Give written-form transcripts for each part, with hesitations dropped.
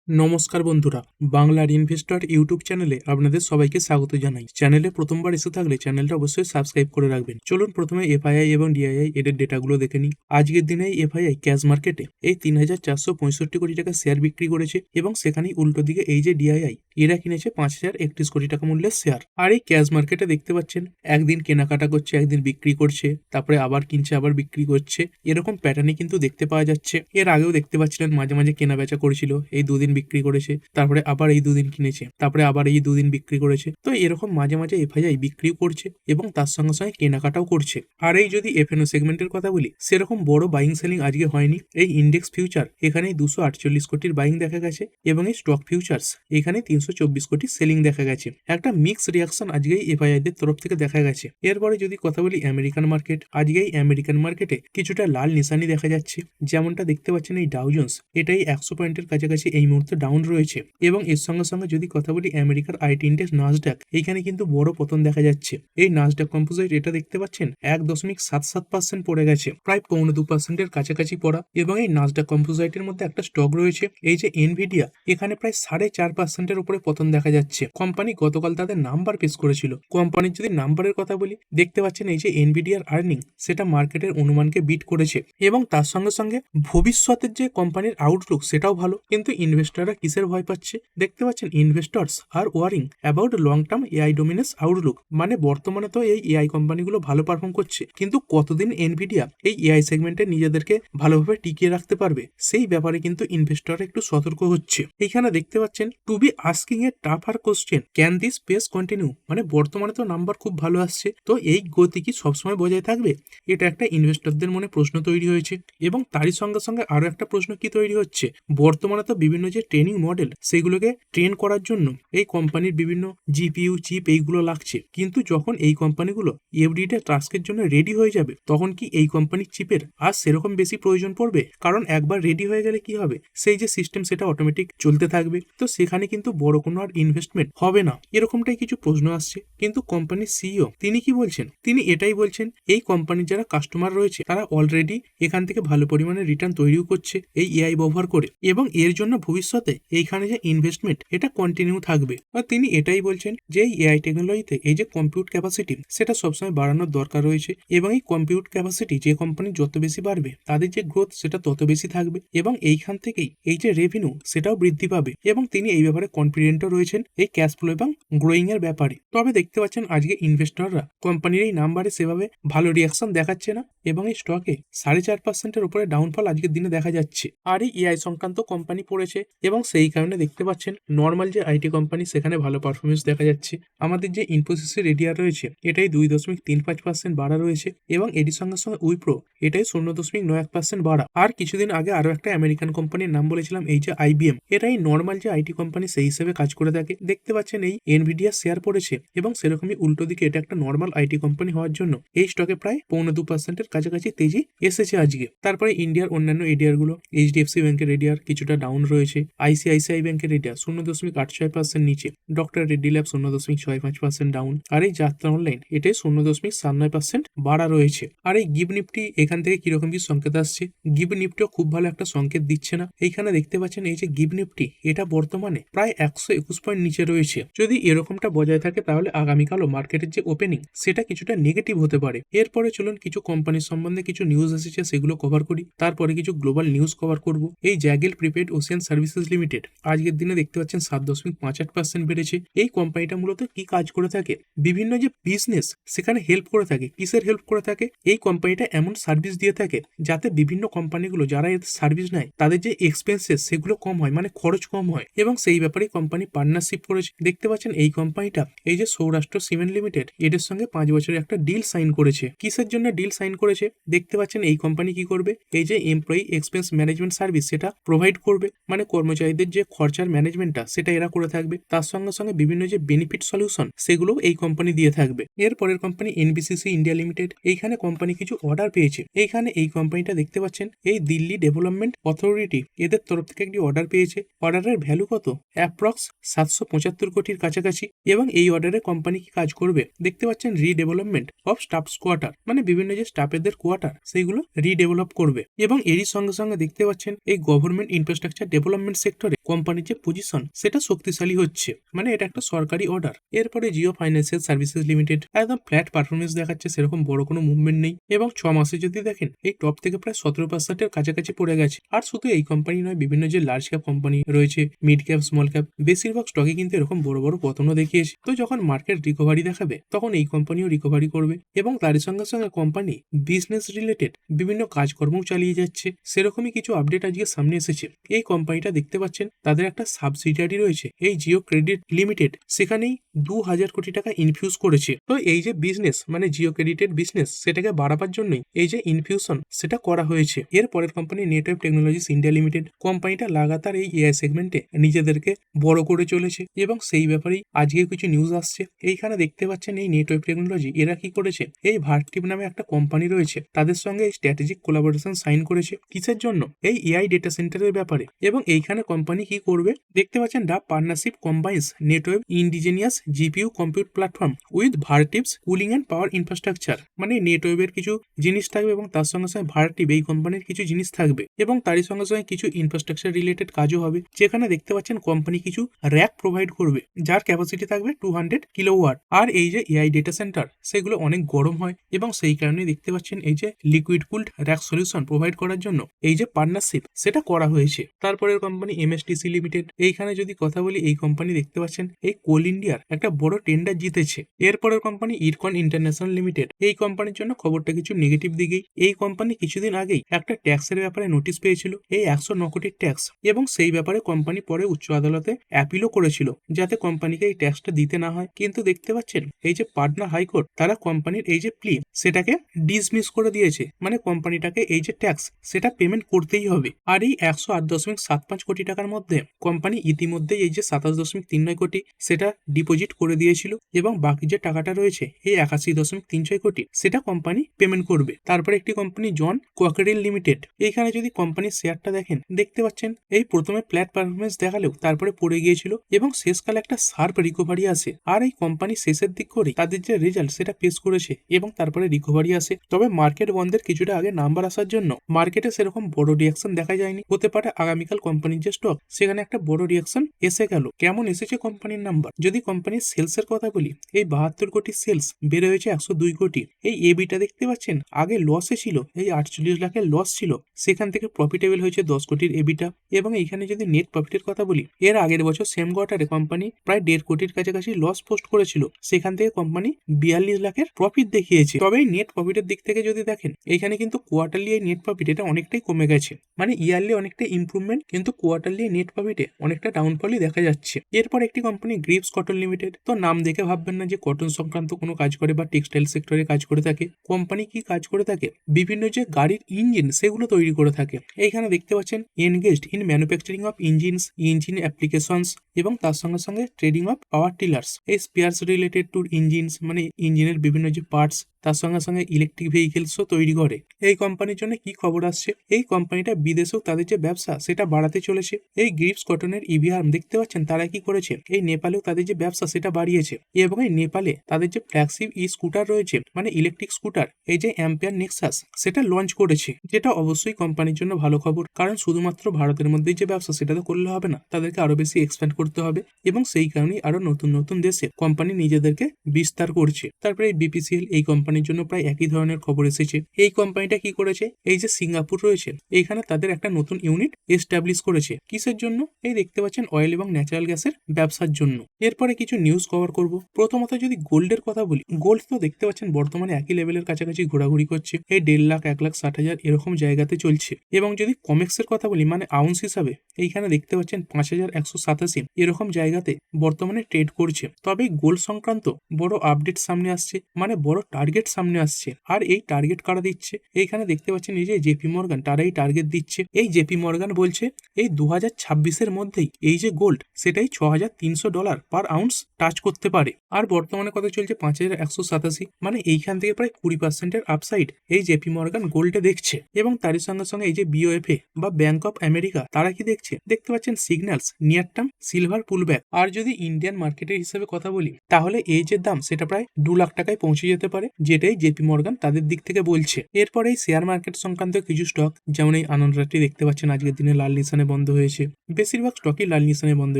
নমস্কার বন্ধুরা, বাংলার ইনভেস্টর ইউটিউব চ্যানেলে আপনাদের সবাইকে স্বাগত জানাই। চ্যানেলে প্রথমবার এসে থাকলে চ্যানেলটা অবশ্যই সাবস্ক্রাইব করে রাখবেন। চলুন প্রথমে এফআইআই এবং ডিআইআই এদের ডেটাগুলো দেখে নিই। আজকের দিনে এফআইআই ক্যাশ মার্কেটে এই ৩,৪৬৫ কোটি টাকা শেয়ার বিক্রি করেছে এবং সেখানেই উল্টো দিকে এই যে ডিআইআই এরা কিনেছে ৫,০৩১ কোটি টাকা মূল্যের শেয়ার। আর এই ক্যাশ মার্কেটে দেখতে পাচ্ছেন একদিন কেনাকাটা করছে, একদিন বিক্রি করছে, তারপরে আবার কিনছে, আবার বিক্রি করছে, এরকম প্যাটার্নই কিন্তু দেখতে পাওয়া যাচ্ছে। এর আগেও দেখতে পাচ্ছিলেন মাঝে মাঝে কেনা বেচা করেছিল, এই দুদিন বিক্রি করেছে, তারপরে আবার এই দুদিন কিনেছে, তারপরে আবার এই দুদিন বিক্রি করেছে। তো এরকম মাঝে মাঝে এফআইআই বিক্রিও করছে এবং তার সঙ্গে সঙ্গে কেনাকাটাও করছে। আর এই যদি এফএনও সেগমেন্টের কথা বলি, সেরকম বড় বাইং সেলিং আজকে হয়নি। এই ইন্ডেক্স ফিউচার এখানে 248 কোটির বাইং দেখা গেছে এবং এই স্টক ফিউচার্স এখানে 324 কোটি সেলিং দেখা গেছে। একটা মিক্স রিয়াকশন আজকে এফআইআই দের তরফ থেকে দেখা গেছে। এরপরে যদি কথা বলি আমেরিকান মার্কেট, আজকে এই আমেরিকান মার্কেটে কিছুটা লাল নিশানি দেখা যাচ্ছে। যেমনটা দেখতে পাচ্ছেন এই ডাউ জোন্স এটাই 100 পয়েন্টের কাছাকাছি এই মুহূর্তে ডাউন রয়েছে এবং এর সঙ্গে সঙ্গে যদি কথা বলি আমেরিকার আইটি ইন্ডেক্স নাসডাক, এইখানে কিন্তু বড় পতন দেখা যাচ্ছে। এই নাসডাক কম্পোজিট এটা দেখতে পাচ্ছেন 1.77% পড়ে গেছে, প্রায় 2.25%-এর কাছাকাছি পড়া। এবং এই নাসডাক কম্পোজিটের মধ্যে একটা স্টক রয়েছে এই যে এনভিডিয়া, এখানে প্রায় 4.5%-এর উপরে পতন দেখা যাচ্ছে। কোম্পানি গতকাল তাদের নাম্বার পেশ করেছিল। কোম্পানির যদি নাম্বারের কথা বলি, দেখতে পাচ্ছেন এই যে এনভিডিয়ার আর্নিং সেটা মার্কেটের অনুমানকে বিট করেছে এবং তার সঙ্গে সঙ্গে ভবিষ্যতের যে কোম্পানির আউটলুক সেটাও ভালো। কিন্তু ইনভেস্টররা কিসের ভয় পাচ্ছে? দেখতে পাচ্ছেন investors R wiring about long term AI dominance Outlook. মানে বর্তমানে তো এই এআই কোম্পানিগুলো ভালো পারফর্ম করছে, কিন্তু কতদিন এনভিডিয়া এই এআই সেগমেন্টে নিজেদেরকে ভালোভাবে টিকিয়ে রাখতে পারবে, সেই ব্যাপারে কিন্তু ইনভেস্টররা একটু সতর্ক হচ্ছে। এইখানে দেখতে পাচ্ছেন to be asking a tougher question, can this pace continue? মানে বর্তমানে তো নাম্বার খুব ভালো আসছে, তো এই গতি কি সবসময় বজায় থাকবে? এটা একটা ইনভেস্টরদের মনে প্রশ্ন তৈরি হয়েছে। এবং তারই সঙ্গে সঙ্গে আরো একটা প্রশ্ন কি তৈরি হচ্ছে, বর্তমানে তো বিভিন্ন যে ট্রেনিং মডেল সেগুলোকে ট্রেন করার জন্য এই কোম্পানির বিভিন্ন জিপিইউ চিপ এইগুলো লাগছে, কিন্তু যখন এই কোম্পানিগুলো এভরিডে টাস্কের জন্য রেডি হয়ে যাবে, তখন কি এই কোম্পানির চিপের আর সেরকম বেশি প্রয়োজন পড়বে? কারণ একবার রেডি হয়ে গেলে কি হবে, সেই যে সিস্টেম সেটা অটোমেটিক চলতে থাকবে, তো সেখানে কিন্তু বড় কোনো আর ইনভেস্টমেন্ট হবে না। এরকমটাই কিছু প্রশ্ন আসছে। কিন্তু কোম্পানির সিইও তিনি কি বলছেন? তিনি এটাই বলছেন এই কোম্পানির যারা কাস্টমার রয়েছে তারা অলরেডি এখান থেকে ভালো পরিমাণে রিটার্ন তৈরিও করছে এই এআই ব্যবহার করে, এবং এর জন্য ভবিষ্যতে এইখানে যে ইনভেস্টমেন্ট এটা কন্টিনিউ থাকবে। আর তিনি এটাই বলছেন যে এই এআই টেকনোলজিতে এই যে কম্পিউট ক্যাপাসিটি সেটা সবসময় বাড়ানোর দরকার রয়েছে, এবং এই কম্পিউট ক্যাপাসিটি যে কোম্পানি যত বেশি বাড়বে তাদের যে গ্রোথ সেটা তত বেশি থাকবে, এবং এইখান থেকেই এই যে রেভিনিউ সেটাও বৃদ্ধি পাবে। এবং তিনি এই ব্যাপারে কনফিডেন্টও রয়েছেন এই ক্যাশ ফ্লো এবং গ্রোয়িং এর ব্যাপারে। তবে দেখতে পাচ্ছেন আজকে ইনভেস্টররা কোম্পানির এই নাম্বারে সেভাবে ভালো রিয়াকশন দেখাচ্ছে না এবং এই স্টকে 4.5%-এর উপরে ডাউনফল আজকের দিনে দেখা যাচ্ছে। আর এই এআই সংক্রান্ত কোম্পানি পড়েছে এবং সেই কারণে দেখতে পাচ্ছেন নর্মাল যে আইটি কোম্পানি সেখানে ভালো পারফরমেন্স দেখা যাচ্ছে। আমাদের যে ইনফোসিসের এরিয়া রয়েছে এটাই 2.35% বাড়া রয়েছে এবং এটির সঙ্গে সঙ্গে উইপ্রো এটাই 0.91% বাড়া। আর কিছুদিন আগে আরো একটা আমেরিকান কোম্পানির নাম বলেছিলাম এই যে আইবিএম, এটাই নর্মাল যে আইটি কোম্পানি সেই হিসেবে কাজ করে থাকে। দেখতে পাচ্ছেন এই এনভিডিয়া শেয়ার পড়েছে এবং সেরকমই উল্টো দিকে এটা একটা নর্মাল আইটি কোম্পানি হওয়ার জন্য এই স্টকে প্রায় 2.25%-এর কাছাকাছি তেজি এসেছে আজকে। তারপরে ইন্ডিয়ার অন্যান্য এডিয়ার গুলো, এইচডিএফসি ব্যাংকের এডিয়ার কিছুটা ডাউন রয়েছে, আইসিআইসিআই ব্যাংকের এডিয়া 0.86% নিচে, ডক্টর রেড্ডি ল্যাব 0.65% ডাউন, আর এই যাত্রা অনলাইন এটাই 0.79% বাড়া রয়েছে। আর এই গিভ নিফটি এখান থেকে কিরকম কি সংকেত আসছে, গিভ নিফটিও খুব ভালো একটা সংকেত দিচ্ছে না। এইখানে দেখতে পাচ্ছেন এই যে গিভ নিফটি এটা বর্তমানে প্রায় 121 পয়েন্ট নিচে রয়েছে। যদি এরকমটা বজায় থাকে তাহলে আগামীকালও মার্কেটের যে ওপেনিং সেটা কিছুটা নেগেটিভ হতে পারে। এরপরে চলুন কিছু কোম্পানির সম্বন্ধে কিছু নিউজ এসেছে সেগুলো কভার করি, তারপরে কিছু গ্লোবাল নিউজ কভার করব। এই জ্যাগেল প্রিপেড ওশিয়ান সার্ভিসেস লিমিটেড আজকের দিনে দেখতে পাচ্ছেন 7.58% বেড়েছে। এই কোম্পানিটা মূলত কি কাজ করে থাকে, বিভিন্ন যে বিজনেস সেখানে হেল্প করে থাকে। কিসের হেল্প করে থাকে? এই কোম্পানিটা এমন সার্ভিস দিয়ে থাকে যাতে বিভিন্ন কোম্পানিগুলো যারা এর সার্ভিস নেয় তাদের যে এক্সপেন্সেস সেগুলো কম হয়, মানে খরচ কম হয়, এবং সেই ব্যাপারে কোম্পানি পার্টনারশিপ করেছে। দেখতে পাচ্ছেন এই কোম্পানিটা এই যে সৌরাষ্ট্র সিমেন্ট লিমিটেড এদের সঙ্গে 5 বছরের একটা ডিল সাইন করেছে। কিসের জন্য ডিল সাইন করেছে? দেখতে পাচ্ছেন এই কোম্পানি কি করবে, এই যে এমপ্লয়ি এক্সপেন্স ম্যানেজমেন্ট সার্ভিস সেটা প্রোভাইড করবে, মানে কর্মচারীদের যে খরচার ম্যানেজমেন্টটা সেটা এরা করে থাকবে। তার সঙ্গে সঙ্গে বিভিন্ন যে বেনিফিট সলিউশন সেগুলো এই কোম্পানি দিয়ে থাকবে। এর পরের কোম্পানি এনবিসিসি ইন্ডিয়া লিমিটেড, এইখানে কোম্পানি কিছু অর্ডার পেয়েছে। এইখানে এই কোম্পানিটা দেখতে পাচ্ছেন এই দিল্লি ডেভেলপমেন্ট অথরিটি এদের তরফ থেকে একটি অর্ডার পেয়েছে। অর্ডারের ভ্যালু কত? অ্যাপ্রক্স 775 কোটির কাছাকাছি। এবং এই অর্ডারে কোম্পানি কি কাজ করবে? দেখতে পাচ্ছেন রিডেভেলপমেন্ট অফ স্টাফস কোয়ার্টার, মানে বিভিন্ন যে স্টাফেদের কোয়ার্টার সেইগুলো রিডেভেলপ করবে। এবং এরই সঙ্গে সঙ্গে দেখতে পাচ্ছেন এই গভর্নমেন্ট ইনফ্রাস্ট্রাকচার ডেভেলপমেন্ট এন্টারটেনমেন্ট সেক্টরে কোম্পানির যে পজিশন সেটা শক্তিশালী হচ্ছে, মানে এটা একটা সরকারি অর্ডার। এরপরে জিও ফাইন্যান্সিয়াল সার্ভিসেস লিমিটেড একদম ফ্ল্যাট পারফরমেন্স দেখাচ্ছে, সেরকম বড় কোনো মুভমেন্ট নেই এবং 6 মাসে যদি দেখেন এই টপ থেকে প্রায় 17% কাছাকাছি পড়ে গেছে। আর শুধু এই কোম্পানি নয়, বিভিন্ন যে লার্জ ক্যাপ কোম্পানি রয়েছে, মিড ক্যাপ, স্মল ক্যাপ, বেশিরভাগ স্টকে কিন্তু এরকম বড় বড় পতনও দেখিয়েছে। তো যখন মার্কেট রিকভারি দেখাবে তখন এই কোম্পানিও রিকভারি করবে এবং তারই সঙ্গে সঙ্গে কোম্পানি বিজনেস রিলেটেড বিভিন্ন কাজকর্মও চালিয়ে যাচ্ছে। সেরকমই কিছু আপডেট আজকে সামনে এসেছে। এই কোম্পানিটা দেখতে পাচ্ছেন তাদের একটা সাবসিডিয়ারি রয়েছে এই জিও ক্রেডিট লিমিটেড, সেখানেই 2000 কোটি টাকা ইনফিউজ করেছে। তো এই যে বিজনেস মানে জিও ক্রেডিটেড বিজনেস সেটাকে বাড়াবার জন্যই এই যে ইনফিউশন সেটা করা হয়েছে। এর পরের company network technologies India limited, কোম্পানিটা লাগাতার এই এআই সেগমেন্টে নিজেদেরকে বড় করে চলেছে এবং সেই ব্যাপারেই আজকে কিছু নিউজ আসছে। এইখানে দেখতে পাচ্ছেন এই নেটওয়ার্ক টেকনোলজি এরা কি করেছে, এই ভার্টিভ নামে একটা কোম্পানি রয়েছে তাদের সঙ্গে এই স্ট্র্যাটেজিক কোলাবোরেশন সাইন করেছে। কিসের জন্য? এই এআই ডেটা সেন্টারের ব্যাপারে। এবং এইখানে কোম্পানি কি করবে দেখতে পাচ্ছেন, the partnership combines network indigenous GPU compute platform with Vertiv's cooling and power infrastructure. মানে নেটওয়ার্কের কিছু জিনিস থাকবে এবং তার সঙ্গে সঙ্গে ভার্টিভ এই কোম্পানির কিছু জিনিস থাকবে এবং তারই সঙ্গে সঙ্গে কিছু ইনফ্রাস্ট্রাকচার রিলেটেড কাজও হবে। যেখানে দেখতে পাচ্ছেন কোম্পানি কিছু র্যাক প্রোভাইড করবে যার ক্যাপাসিটি থাকবে 200 কিলোওয়াট। আর এই যে এআই ডেটা সেন্টার সেগুলো অনেক গরম হয় এবং সেই কারণে দেখতে পাচ্ছেন এই যে liquid cooled rack solution provide করার জন্য এই যে পার্টনারশিপ সেটা করা হয়েছে। তারপরের কোম্পানি এমএসটিসি লিমিটেড, এইখানে যদি কথা বলি এই কোম্পানি দেখতে পাচ্ছেন এই কোল ইন্ডিয়ার একটা বড় টেন্ডার জিতেছে। এরপরের কোম্পানি ইরকন ইন্টারন্যাশনাল লিমিটেড, এই কোম্পানির জন্য খবরটা কিছু নেগেটিভ দিকেই। এই কোম্পানি কিছুদিন আগেই একটা ট্যাক্সের ব্যাপারে নোটিশ পেয়েছিল, এই 109 কোটির ট্যাক্স, এবং সেই ব্যাপারে কোম্পানি পরে উচ্চ আদালতে অ্যাপিলও করেছিল যাতে কোম্পানিকে এই ট্যাক্সটা দিতে না হয়। কিন্তু দেখতে পাচ্ছেন এই যে পাটনা হাইকোর্ট তারা কোম্পানির এই যে প্লি সেটাকে ডিসমিস করে দিয়েছে, মানে কোম্পানিটাকে এই যে ট্যাক্স সেটা পেমেন্ট করতেই হবে। আর এই 108.75 কোটি টাকার মধ্যে কোম্পানি ইতিমধ্যে এই যে 27.39 কোটি সেটা ডিপোজিট করে দিয়েছিল এবং বাকি যে টাকাটা রয়েছে এই 81.36 কোটি সেটা কোম্পানি পেমেন্ট করবে। তারপরে একটি কোম্পানি জন কোয়াকেরিল লিমিটেড, এইখানে যদি কোম্পানির শেয়ারটা দেখেন দেখতে পাচ্ছেন এই প্রথমে ফ্ল্যাট পারফরমেন্স দেখালেও তারপরে পড়ে গিয়েছিল এবং শেষকালে একটা শার্প রিকভারি আসে। আর এই কোম্পানি শেষের দিক করে তাদের যে রেজাল্ট সেটা পেশ করেছে এবং তারপরে রিকভারি আসে। তবে মার্কেট বন্ধের কিছুটা আগে নাম্বার আসার জন্য মার্কেটে সেরকম বড় রিয়াকশন দেখা যায়নি। হতে পারে আগামীকাল কোম্পানির যে স্টক সেখানে একটা বড় রিয়াকশন এসে গেল। কেমন এসেছে কোম্পানির নাম্বার? যদি কোম্পানির সেলস এর কথা বলি, এই 72 কোটি সেলস বেড়ে হয়েছে 102 কোটি। এই এবিটা দেখতে পাচ্ছেন আগে লসে ছিল, এই 48 লাখের লস ছিল, সেখান থেকে প্রফিটেবল হয়েছে 10 কোটির এবিটা। এবং এইখানে যদি নেট প্রফিটের কথা বলি, এর আগের বছর সেম কোয়ার্টারে কোম্পানি প্রায় 1.5 কোটির কাছাকাছি লস পোস্ট করেছিল, সেখান থেকে কোম্পানি 42 লাখের প্রফিট দেখিয়েছে। তবে এই নেট প্রফিটের দিক থেকে যদি দেখেন এইখানে কিন্তু কোয়ার্টারলি এই নেট প্রফিট এটা অনেকটাই কমে গেছে, মানে ইয়ারলি অনেকটা ইমপ্রুভমেন্ট কিন্তু কোয়ার্টারলি নেট প্রফিটে অনেকটা ডাউনফলই দেখা যাচ্ছে। এরপর একটি কোম্পানি গ্রিপস কটন লিমিটেড, তো নাম দেখে ভাববেন না যে কটন সংক্রান্ত কোনো কাজ করে বা টেক্সটাইল সেক্টরে কাজ করে থাকে। কোম্পানি কি কাজ করে থাকে? বিভিন্ন যে গাড়ির ইঞ্জিন সেগুলো তৈরি করে থাকে। এইখানে দেখতে পাচ্ছেন engaged in manufacturing of engines, engine applications এবং তার সঙ্গে সঙ্গে ট্রেডিং অফ পাওয়ার টিলার্স, এই স্পেয়ার্স রিলেটেড টু ইঞ্জিনস, মানে ইঞ্জিনের বিভিন্ন যে পার্টস, তার সঙ্গে সঙ্গে ইলেকট্রিক ভেহিকেলসও তৈরি করে। এই কোম্পানির জন্য কি খবর আসছে? এই কোম্পানিটা বিদেশেও তাদের যে ব্যবসা সেটা বাড়াতে চলেছে। এই গ্রিপস কটনের ইভি আর্ম দেখতে পাচ্ছেন তারা কি করেছে, এই নেপালেও তাদের যে ব্যবসা সেটা বাড়িয়েছে এবং এই নেপালে তাদের যে ফ্ল্যাগশিপ ই স্কুটার রয়েছে, মানে ইলেকট্রিক স্কুটার, এই যে অ্যাম্পিয়ার নেক্সাস সেটা লঞ্চ করেছে, যেটা অবশ্যই কোম্পানির জন্য ভালো খবর। কারণ শুধুমাত্র ভারতের মধ্যেই যে ব্যবসা সেটা তো করলে হবে না, তাদেরকে আরো বেশি এক্সপ্যান্ড করতে হবে এবং সেই কারণেই আরো নতুন নতুন দেশে কোম্পানি নিজেদেরকে বিস্তার করছে। তারপরে এই বিপিসিএল, এই কোম্পানির জন্য প্রায় একই ধরনের খবর এসেছে। এই কোম্পানিটা কি করেছে, এই যে সিঙ্গাপুর রয়েছে এইখানে তাদের একটা নতুন ইউনিট এস্টাবলিশ করেছে। কিসের জন্য? এই দেখতে পাচ্ছেন অয়েল এবং ন্যাচারাল গ্যাসের ব্যবসার জন্য। এরপরে কিছু নিউজ কভার করব। প্রথমত যদি গোল্ডের কথা বলি, গোল্ড তো দেখতে পাচ্ছেন বর্তমানে একই লেভেলের কাছাকাছি ঘোরাঘুরি করছে, এই 1.5 লাখ 1,60,000 এরকম জায়গাতে চলছে। এবং যদি কমেক্সের কথা বলি, মানে আউন্স হিসাবে, এইখানে দেখতে পাচ্ছেন 5,187 এরকম জায়গাতে বর্তমানে ট্রেড করছে। তবে গোল্ড সংক্রান্ত বড় আপডেট সামনে আসছে, মানে বড় টার্গেট সামনে আসছে। আর এই টার্গেট কারা দিচ্ছে? এইখানে দেখতে পাচ্ছেন এই যে জেপি মর্গান, তারা এই টার্গেট দিচ্ছে। এই জেপি মর্গান বলছে এই 2026-এর মধ্যেই এই যে গোল্ড সেটাই $6,300 পার আউন্স টাচ করতে পারে। আর বর্তমানে কত চলছে? 5,187, মানে এইখান থেকে প্রায় 20%-এর আপসাইড এই জেপি মর্গান গোল্ডে দেখছে। এবং তারই সঙ্গে সঙ্গে এই যে বিওএফএ বা ব্যাংক অফ আমেরিকা, তারা কি দেখছে? দেখতে পাচ্ছেন signals near term silver pullback. আর যদি ইন্ডিয়ান মার্কেটের হিসেবে কথা বলি, তাহলে এই যে দাম সেটা প্রায় 2 লাখ টাকায় পৌঁছে যেতে পারে, যেটাই জেপি মর্গান তাদের দিক থেকে বলছে। এরপরে এই শেয়ার মার্কেট সংক্রান্ত কিছু স্টক, যেমন এই আনন্দ রাত্রি দেখতে পাচ্ছেন আজকের দিনে লাল নিশানে বন্ধ হয়েছে। বেশিরভাগ স্টকই লাল নিশানে বন্ধ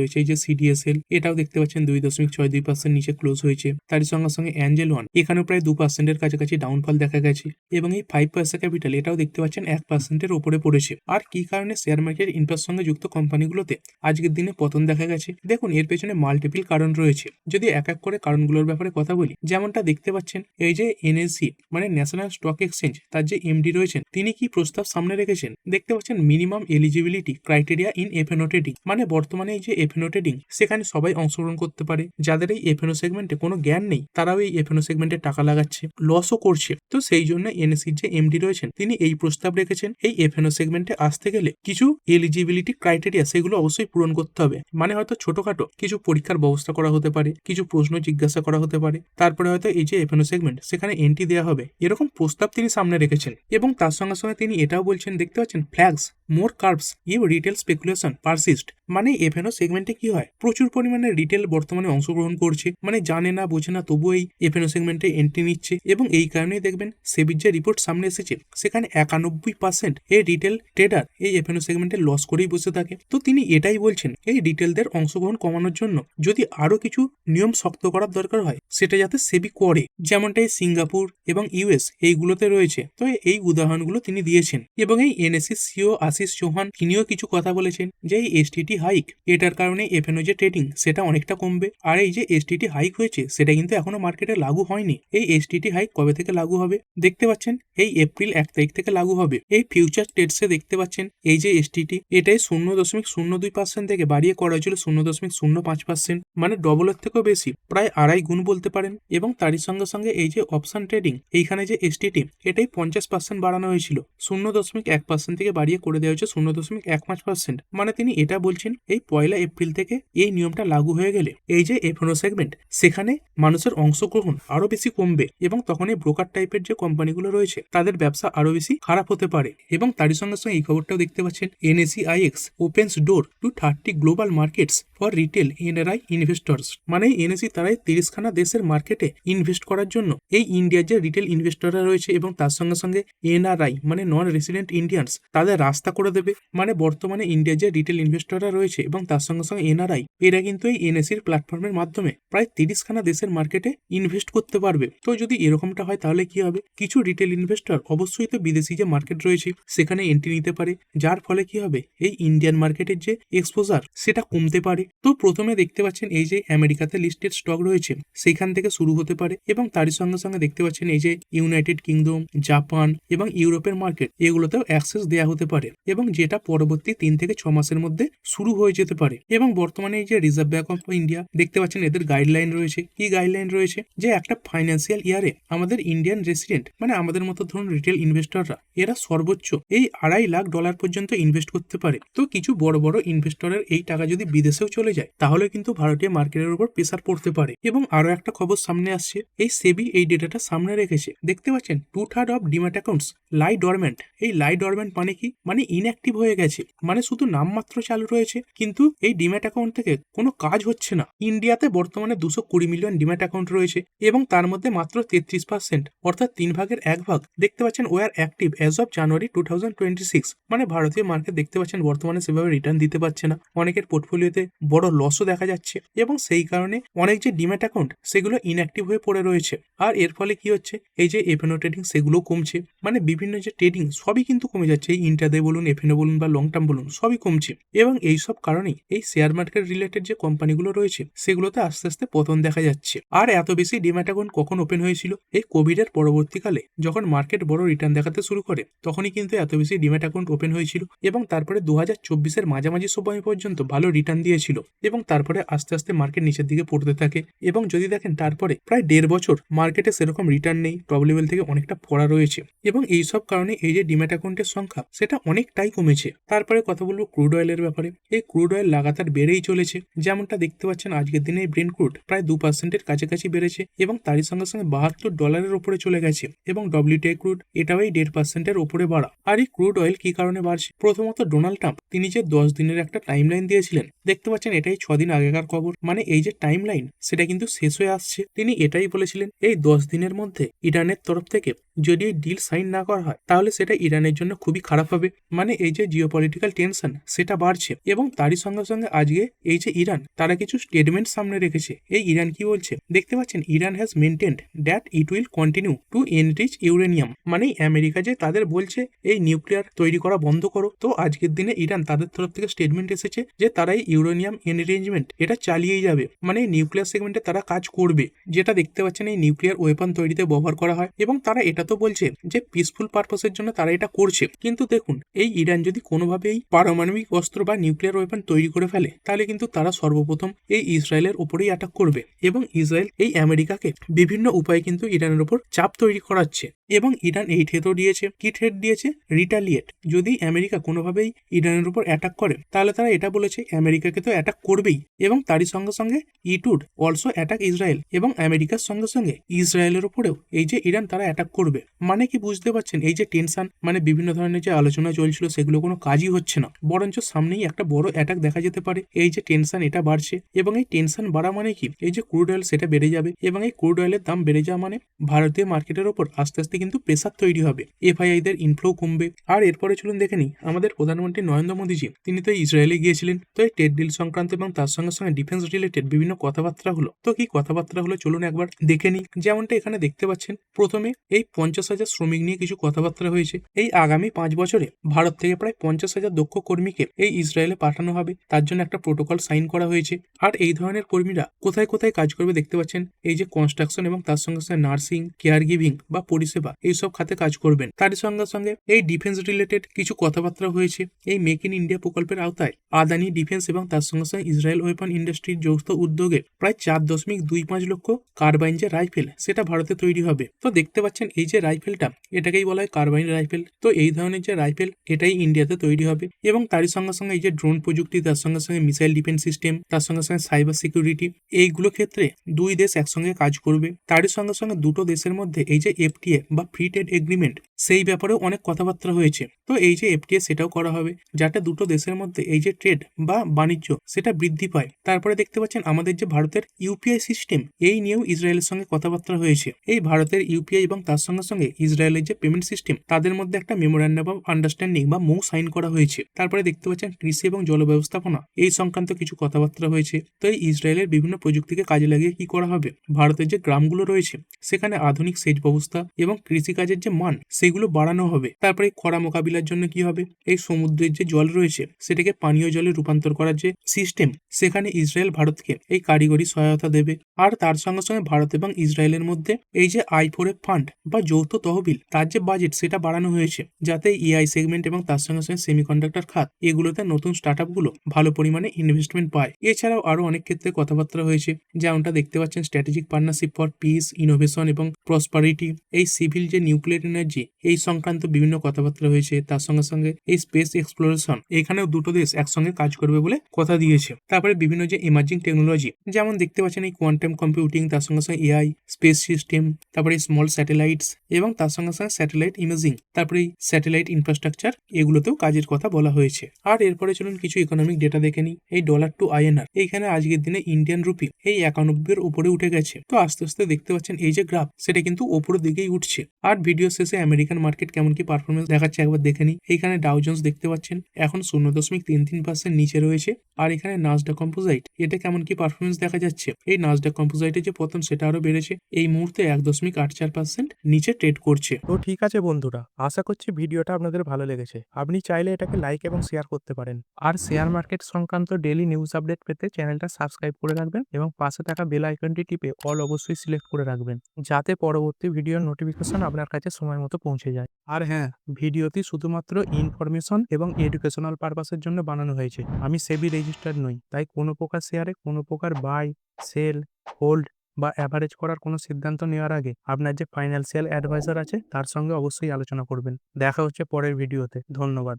হয়েছে। এই যে সিডিএসএল, এটাও দেখতে পাচ্ছেন 2.62% নিচে ক্লোজ হয়েছে। তার সঙ্গে সঙ্গে অ্যাঞ্জেল ওয়ান, এখানেও প্রায় 2%-এর কাছাকাছি ডাউনফল দেখা গেছে। এবং এই 5 পয়সা ক্যাপিটাল, এটাও দেখতে পাচ্ছেন 1%-এর উপরে পড়েছে। আর কি কারণে শেয়ার মার্কেট ইনফ্রার সঙ্গে যুক্ত কোম্পানিগুলোতে আজকের দিনে পতন দেখা গেছে? দেখুন, এর পেছনে মাল্টিপল কারণ রয়েছে। যদি এক এক করে কারণগুলোর ব্যাপারে কথা বলি, যেমনটা দেখতে পাচ্ছেন এই যে এনএসসি মানে ন্যাশনাল স্টক এক্সচেঞ্জ, তার যে এমডি রয়েছেন তিনি কি প্রস্তাব সামনে রেখেছেন? দেখতে পাচ্ছেন minimum eligibility criteria in F&O trading, মানে বর্তমানে এই যে এফএনও ট্রেডিং সেখানে সবাই অংশগ্রহণ করতে পারে। যাদের এই এফএনও সেগমেন্টে কোনো জ্ঞান নেই তারাও এই এফএনও সেগমেন্টে টাকা লাগাচ্ছে, লসও করছে। তো সেই জন্য এনএসসির যে এমডি রয়েছেন তিনি এই প্রস্তাব রেখেছেন, এই এফএনও সেগমেন্টে আসতে গেলে কিছু এলিজিবিলিটি ক্রাইটেরিয়া সেগুলো অবশ্যই পূরণ করতে হবে। মানে হয়তো ছোটখাটো কিছু পরীক্ষার ব্যবস্থা করা হতে পারে, কিছু প্রশ্ন জিজ্ঞাসা করা হতে পারে, তারপরে হয়তো এই যে এফএনও সেগমেন্ট সেখানে এন্ট্রি দেওয়া হবে, এরকম প্রস্তাব তিনি সামনে রেখেছেন। এবং তার সঙ্গে সঙ্গে তিনি এটাও বলছেন, দেখতে পাচ্ছেন flags more curbs you retail speculation persist, মানে এফএনও সেগমেন্টে কি হয়, প্রচুর পরিমাণে রিটেল বর্তমানে অংশগ্রহণ করছে, মানে জানে না বোঝে না তবুও এই এফএনও সেগমেন্টে এন্ট্রি নিচ্ছে। এবং এই কারণেই দেখবেন সেবির যে রিপোর্ট সামনে এসেছে সেখানে 91% এই রিটেল ট্রেডার এই এফএনও সেগমেন্টে লস করেই বসে থাকে। তো তিনি এটাই বলছেন, এই রিটেলদের অংশগ্রহণ কমানোর জন্য যদি আরো কিছু নিয়ম শক্ত করার দরকার হয় সেটা যাতে সেবি করে, যেমনটা এই সিঙ্গাপুর এবং ইউএস এইগুলোতে রয়েছে। তো এই উদাহরণগুলো তিনি দিয়েছেন। এবং এই এনএসসি সিও আশিস চৌহান তিনিও কিছু কথা বলেছেন যে এই এসটিটি হাইক, এটার কারণে এফএনও যে ট্রেডিং সেটা অনেকটা কমবে। আর এই যে এসটিটি হাইক হয়েছে সেটা কিন্তু এখনো মার্কেটে লাগু হয়নি। এই এসটিটি হাইক কবে থেকে লাগু হবে? দেখতে পাচ্ছেন এই এপ্রিল 1 তারিখ থেকে লাগু হবে। এই ফিউচার ট্রেডসে দেখতে পাচ্ছেন এই যে এসটিটি, এটাই 0.02% থেকে বাড়িয়ে করা হয়েছিল 0.05%, মানে ডবলের থেকেও বেশি, প্রায় 2.5 গুণ বলতে পারেন। এবং তারই সঙ্গে সঙ্গে এই যে অপশন ট্রেডিং, এইখানে যে এসটিটি এটাই 50% বাড়ানো হয়েছিল, 0.1% থেকে বাড়িয়ে করে দেওয়া হয়েছে 0.15%। মানে তিনি এটা বলছেন এই 1 এপ্রিল থেকে এই নিয়মটা লাগু হয়ে গেলে এই যে এফএনও সেগমেন্ট সেখানে মানুষের অংশগ্রহণ আরো বেশি কমবে, এবং তখন এই ব্রোকার টাইপের যে কোম্পানিগুলো রয়েছে তাদের ব্যবসা আরো বেশি খারাপ হতে পারে। এবং তারই সঙ্গে সঙ্গে এই খবরটাও দেখতে পাচ্ছেন, NSCIX opens door to 30 global markets for retail NRI investors, মানে এনএসসি তারাই 30খানা দেশের মার্কেটে ইনভেস্ট করার জন্য এই ইন্ডিয়ার যে রিটেল ইনভেস্টররা রয়েছে এবং তার সঙ্গে সঙ্গে এনআরআই মানে নন রেসিডেন্ট ইন্ডিয়ানস তাদের রাস্তা করে দেবে। মানে বর্তমানে ইন্ডিয়ার যে রিটেল ইনভেস্টররা রয়েছে এবং তার সঙ্গে সঙ্গে এনআরআই, এরা কিন্তু এই এনএসসির প্ল্যাটফর্মের মাধ্যমে প্রায় 30খানা দেশের মার্কেটে ইনভেস্ট করতে পারবে। তো যদি এরকমটা হয় তাহলে কি হবে, কিছু রিটেল ইনভেস্টর অবশ্যই তো বিদেশি যে মার্কেট রয়েছে সেখানে এন্ট্রি নিতে পারে, যার ফলে কি হবে এই ইন্ডিয়ান মার্কেটের যে এক্সপোজার সেটা কমতে পারে। তো প্রথমে দেখতে পাচ্ছেন এই যে আমেরিকাতে লিস্টেড স্টক রয়েছে সেখান থেকে শুরু হতে পারে, এবং তারই সঙ্গে সঙ্গে দেখতে পাচ্ছেন এই যে ইউনাইটেড কিংডম, জাপান এবং ইউরোপের মার্কেট এগুলোতেও অ্যাক্সেস দেওয়া হতে পারে, এবং যেটা পরবর্তী 3 থেকে 6 মাসের মধ্যে শুরু হয়ে যেতে পারে। এবং বর্তমানে এই যে রিজার্ভ ব্যাংক অফ ইন্ডিয়া দেখতে পাচ্ছেন এদের গাইডলাইন রয়েছে। কি গাইডলাইন রয়েছে? যে একটা ফাইন্যান্সিয়াল ইয়ারে আমাদের ইন্ডিয়ান রেসিডেন্ট মানে আমাদের মতো ধরুন রিটেল ইনভেস্টররা এরা সর্বোচ্চ এই $2.5 লাখ পর্যন্ত ইনভেস্ট করতে পারে। তো কিছু বড় বড় ইনভেস্টরের এই টাকা যদি বিদেশেও চলে যায় তাহলে কিন্তু ভারতীয় মার্কেটের উপর প্রেসার পড়তে পারে। এবং আরো একটা খবর সামনে আসছে, এই সেবি এই ডেটাটা সামনে রেখেছে। দেখতে পাচ্ছেন 2/3 of demat accounts lie dormant. এই লাই ডরমেন্ট মানে কি? মানে ইনঅ্যাক্টিভ হয়ে গেছে, মানে শুধু নামমাত্র চালু রয়েছে কিন্তু এই ডিম্যাট অ্যাকাউন্ট থেকে কোনো কাজ হচ্ছে না। ইন্ডিয়াতে বর্তমানে 220 মিলিয়ন ডিম্যাট অ্যাকাউন্ট রয়েছে এবং তার মধ্যে মাত্র 33% অর্থাৎ 3/1 দেখতে পাচ্ছেন were active as of January 2026। মানে ভারতীয় মার্কেট দেখতে পাচ্ছেন বর্তমানে সেভাবে রিটার্ন দিতে পারছে না, অনেকের পোর্টফোলিওতে বড় লসও দেখা যাচ্ছে, এবং সেই কারণে অনেক যে ডিম্যাট অ্যাকাউন্ট সেগুলো ইনঅ্যাক্টিভ হয়ে পড়ে রয়েছে। আর এর ফলে কি হচ্ছে, এই যে এফএনও ট্রেডিং সেগুলো কমছে, মানে বিভিন্ন যে ট্রেডিং সবই কিন্তু কমে যাচ্ছে। এই ইন্টারডে বলুন, এফএনও বলুন বা লং টার্ম বলুন, সবই কমছে। এবং এই সব কারণেই এই শেয়ার মার্কেট রিলেটেড যে কোম্পানিগুলো রয়েছে সেগুলোতে আস্তে আস্তে পতন দেখা যাচ্ছে। আর এত বেশি ডিম্যাট অ্যাকাউন্ট কখন ওপেন হয়েছিল? এই কোভিড এর পরবর্তীকালে যখন মার্কেট বড় রিটার্ন দেখাতে শুরু করে তখনই কিন্তু এত বেশি ডিম্যাট অ্যাকাউন্ট ওপেন হয়েছিল, এবং তারপরে 2024-এর মাঝামাঝি সময় পর্যন্ত ভালো রিটার্ন দিয়েছিল, এবং তারপরে আস্তে আস্তে মার্কেট নিচের দিকে পড়তে থাকে। এবং যদি দেখেন তারপরে প্রায় 1.5 বছর মার্কেটে সেরকম রিটার্ন নেই, টপ লেভেল থেকে অনেকটা পড়া রয়েছে। এবং এই সব কারণে এই যে ডিম্যাট অ্যাকাউন্টের সংখ্যা সেটা অনেকটাই কমেছে। তারপরে কথা বলবো ক্রুড অয়েলের ব্যাপারে। এই ক্রুড অয়েল লাগাতার বেড়েই চলেছে, যেমনটা দেখতে পাচ্ছেন আজকের দিনে এই ব্রেন্ট ক্রুড প্রায় 2%-এর কাছাকাছি বেড়েছে, এবং তারই সঙ্গে সঙ্গে $72 উপরে চলে গেছে। এবং WTI ক্রুড এটাও এই 1.5%-এর উপরে বাড়া। আর এই ক্রুড অয়েল কি কারণে বাড়ছে? প্রথমত ডোনাল্ড ট্রাম্প তিনি যে 10 দিনের একটা টাইমলাইন দিয়েছিলেন, দেখতে পাচ্ছেন পাচ্ছেন এটাই 6 দিন আগেকার খবর, মানে এই যে টাইম লাইন সেটা কিন্তু শেষ হয়ে আসছে। তিনি এটাই বলেছিলেন এই 10 দিনের মধ্যে ইরানের তরফ থেকে যদি এই ডিল সাইন না করা হয় তাহলে সেটা ইরানের জন্য খুবই খারাপ হবে। মানে এই যে জিওপলিটিক্যাল টেনশন সেটা বাড়ছে, এবং তারই সঙ্গে সঙ্গে আজকে এই যে ইরান তারা কিছু স্টেটমেন্ট সামনে রেখেছে। এই ইরান কি বলছে দেখতে পাচ্ছেন, Iran has maintained that it will continue to enrich uranium. মানে আমেরিকা যে তাদের বলছে এই নিউক্লিয়ার তৈরি করা বন্ধ করো, তো আজকের দিনে ইরান তাদের তরফ থেকে স্টেটমেন্ট এসেছে যে তারা এই ইউরেনিয়াম এনরিচমেন্ট এটা চালিয়েই যাবে, মানে নিউক্লিয়ার সেগমেন্টে তারা কাজ করবে, যেটা দেখতে পাচ্ছেন এই নিউক্লিয়ার ওয়েপন তৈরিতে ব্যবহার করা হয়। এবং তারা এটা তো বলছে যে পিসফুল পারপাসের জন্য তারা এটা করছে, কিন্তু দেখুন এই ইরান যদি কোনোভাবেই পারমাণবিক অস্ত্র বা নিউক্লিয়ার ওয়েপন তৈরি করে ফেলে তাহলে কিন্তু তারা সর্বপ্রথম এই ইসরায়েলের উপরেই অ্যাটাক করবে, এবং ইসরায়েল এই আমেরিকাকে বিভিন্ন উপায়ে কিন্তু ইরানের উপর চাপ তৈরি করাচ্ছে। এবং ইরান এই থ্রেটও দিয়েছে, কি থ্রেট দিয়েছে, রিটালিয়েট। যদি আমেরিকা কোনোভাবেই ইরানের উপর অ্যাটাক করে তাহলে তারা এটা বলেছে আমেরিকাকে তো অ্যাটাক করবেই, এবং তারই সঙ্গে সঙ্গে it would also attack Israel, এবং আমেরিকার সঙ্গে সঙ্গে ইসরায়েলের উপরেও এই যে ইরান তারা অ্যাটাক করবে। মানে কি বুঝতে পারছেন এই যে টেনশন, মানে বিভিন্ন ধরনের যে আলোচনা চলছিল সেগুলো কোনো কাজই হচ্ছে না, বরঞ্চ সামনেই একটা বড় অ্যাটাক দেখা যেতে পারে। এই যে টেনশন এটা বাড়ছে, এবং এই টেনশন বাড়া মানে কি এই যে ক্রুড অয়েল সেটা বেড়ে যাবে, এবং এই ক্রুড অয়েলের দাম বেড়ে যাওয়া মানে ভারতীয় মার্কেটের ওপর আস্তে আস্তে কিন্তু প্রেসার তৈরি হবে, এফআইআই দের ইনফ্লো কমবে। আর এরপরে চলুন দেখে নিই আমাদের প্রধানমন্ত্রী নরেন্দ্র মোদীজি, তিনি তো ইসরায়েলে গিয়েছিলেন, তো এই ট্রেড ডিল সংক্রান্ত এবং তার সঙ্গে সঙ্গে ডিফেন্স রিলেটেড বিভিন্ন কথাবার্তা হলো। তো কি কথাবার্তা হলো চলুন একবার দেখে নিই। যেমনটা এখানে দেখতে পাচ্ছেন, প্রথমে এই 50,000 শ্রমিক নিয়ে কিছু কথাবার্তা হয়েছে। এই আগামী 5 বছরে ভারত থেকে প্রায় 50,000 দক্ষ কর্মীকে এই ইসরায়েলে পাঠানো হবে, তার জন্য একটা প্রোটোকল সাইন করা হয়েছে। আর এই ধরনের কর্মীরা কোথায় কোথায় কাজ করবে দেখতে পাচ্ছেন, এই যে কনস্ট্রাকশন এবং তার সঙ্গে সঙ্গে নার্সিং, কেয়ার গিভিং বা পরিষেবা এইসব খাতে কাজ করবেন। তার সঙ্গে সঙ্গে এই ডিফেন্স রিলেটেড কিছু কথাবার্তা হয়েছে। এই মেক ইন ইন্ডিয়া প্রকল্পের আওতায় আদানি ডিফেন্স এবং তার সঙ্গে সঙ্গে ইসরায়েল ওয়েপন ইন্ডাস্ট্রির যৌথ উদ্যোগে প্রায় 4.25 লক্ষ কার্বাইন যে রাইফেল সেটা ভারতে তৈরি হবে। তো দেখতে পাচ্ছেন এই যে রাইফেলটা এটাকেই বলা হয় কার্বাইন রাইফেল। তো এই ধরনের যে রাইফেল এটাই ইন্ডিয়াতে তৈরি হবে, এবং তারই সঙ্গে সঙ্গে এই যে ড্রোন প্রযুক্তি, তার সঙ্গে সঙ্গে মিসাইল ডিফেন্স সিস্টেম, তার সঙ্গে সঙ্গে সাইবার সিকিউরিটি, এইগুলো ক্ষেত্রে দুই দেশ একসঙ্গে কাজ করবে। তারই সঙ্গে সঙ্গে দুটো দেশের মধ্যে এই যে এফটিএ বা ফ্রি ট্রেড এগ্রিমেন্ট সেই ব্যাপারেও অনেক কথাবার্তা হয়েছে। তো এই যে এফটিএ সেটাও করা হবে যাতে দুটো দেশের মধ্যে এই যে ট্রেড বা বাণিজ্য সেটা বৃদ্ধি পায়। তারপরে দেখতে পাচ্ছেন আমাদের যে ভারতের ইউপিআই সিস্টেম এই নিয়েও ইসরায়েলের সঙ্গে কথাবার্তা হয়েছে। এই ভারতের ইউপিআই এবং তার সঙ্গে সঙ্গে ইসরায়েলের যে পেমেন্ট সিস্টেম তাদের মধ্যে একটা মেমোরান্ডাম অফ আন্ডারস্ট্যান্ডিং বা মৌ সাইন করা হয়েছে। তারপরে দেখতে পাচ্ছেন কৃষি এবং জল ব্যবস্থাপনা এই সংক্রান্ত কিছু কথাবার্তা হয়েছে। তো এই ইসরায়েলের বিভিন্ন প্রযুক্তিকে কাজে লাগিয়ে কি করা হবে, ভারতের যে গ্রামগুলো রয়েছে সেখানে আধুনিক সেচ ব্যবস্থা এবং কৃষিকাজের যে মান সেগুলো বাড়ানো হবে। তারপরে খরা মোকাবিলার জন্য কি হবে, এই সমুদ্রের যে জল রয়েছে সেটাকে পানীয় জলে রূপান্তর করার যে সিস্টেম সেখানে ইসরায়েল ভারতকে এই কারিগরি সহায়তা দেবে। আর তার সঙ্গে সঙ্গে ভারত এবং ইসরায়েলের মধ্যে এই যে I4F ফান্ড বা যৌথ তহবিল তার যে বাজেট সেটা বাড়ানো হয়েছে, যাতে এআই সেগমেন্ট এবং তার সঙ্গে সঙ্গে সেমিকন্ডাক্টর খাত এগুলোতে নতুন স্টার্ট গুলো ভালো পরিমাণে ইনভেস্টমেন্ট পায়। এছাড়াও আরো অনেক ক্ষেত্রে কথাবার্তা হয়েছে, যেমনটা দেখতে পাচ্ছেন strategic partnership for piece, innovation এবং প্রসপারিটি, এই সিভিল যে নিউক্লিয়ার এনার্জি এই সংক্রান্ত বিভিন্ন কথাবার্তা হয়েছে। তার সঙ্গে সঙ্গে এই স্পেস এক্সপ্লোরেশন এখানেও দুটো দেশ একসঙ্গে কাজ করবে বলে কথা দিয়েছে। তারপরে বিভিন্ন যে ইমার্জিং টেকনোলজি যেমন দেখতে পাচ্ছেন এই কোয়ান্টাম কম্পিউটিং, তার সঙ্গে সঙ্গে এআই, স্পেস সিস্টেম, তারপরে স্মল স্যাটেলাইটস এবং তার সঙ্গে সঙ্গে স্যাটেলাইট ইমেজিং, তারপরে এই স্যাটেলাইট ইনফ্রাস্ট্রাকচার এগুলোতেও কাজের কথা বলা হয়েছে। আর এরপরে চলুন কিছু ইকোনমিক ডেটা দেখে নিই। এই ডলার টু আইএনআর এইখানে আজকের দিনে ইন্ডিয়ান রুপি এই 91 এর উপরে উঠে গেছে। তো আস্তে আস্তে দেখতে পাচ্ছেন এই যে গ্রাফ সেটা কিন্তু উপরের দিকেই উঠছে। আর ভিডিও শেষে আমেরিকান মার্কেট কেমন কি পারফরমেন্স দেখাচ্ছে একবার দেখে নিই। এইখানে ডাউ জোন্স দেখতে পাচ্ছেন এখন 0.33% নিচে রয়েছে। আর এখানে নাসডাক কম্পোজাইট এটা কেমন কি পারফরমেন্স দেখা যাচ্ছে, এই নাসডাক কম্পোজাইটের যে পতন সেটা আরো বেড়েছে, এই মুহূর্তে 1.84% নিচে ট্রেড করছে। তো ঠিক আছে বন্ধুরা, আশা করছি ভিডিওটা আপনাদের ভালো লেগেছে। আপনি চাইলে এটাকে লাইক এবং শেয়ার করতে পারেন। আর শেয়ার মার্কেট সংক্রান্ত ডেইলি নিউজ আপডেট পেতে চ্যানেলটা সাবস্ক্রাইব করে রাখবেন এবং পাশে থাকা বেল আইকনটি টিপে অল অবশ্যই সিলেক্ট করে রাখবেন, যাতে পরবর্তী ভিডিওর নোটিফিকেশন আপনার কাছে সময় মতো পৌঁছে যায়। আর হ্যাঁ, ভিডিওটি শুধুমাত্র ইনফরমেশন এবং এডুকেশনাল পারপাসের জন্য বানানো হয়েছে। আমি সেবি রেজিস্টার্ড নই, তাই কোনো প্রকার শেয়ারে কোনো প্রকার বাই, সেল, হোল্ড বা অ্যাভারেজ করার কোনো সিদ্ধান্ত নেওয়ার আগে আপনার যে ফাইন্যান্সিয়াল অ্যাডভাইজার আছে তার সঙ্গে অবশ্যই আলোচনা করবেন। দেখা হচ্ছে পরের ভিডিওতে। ধন্যবাদ।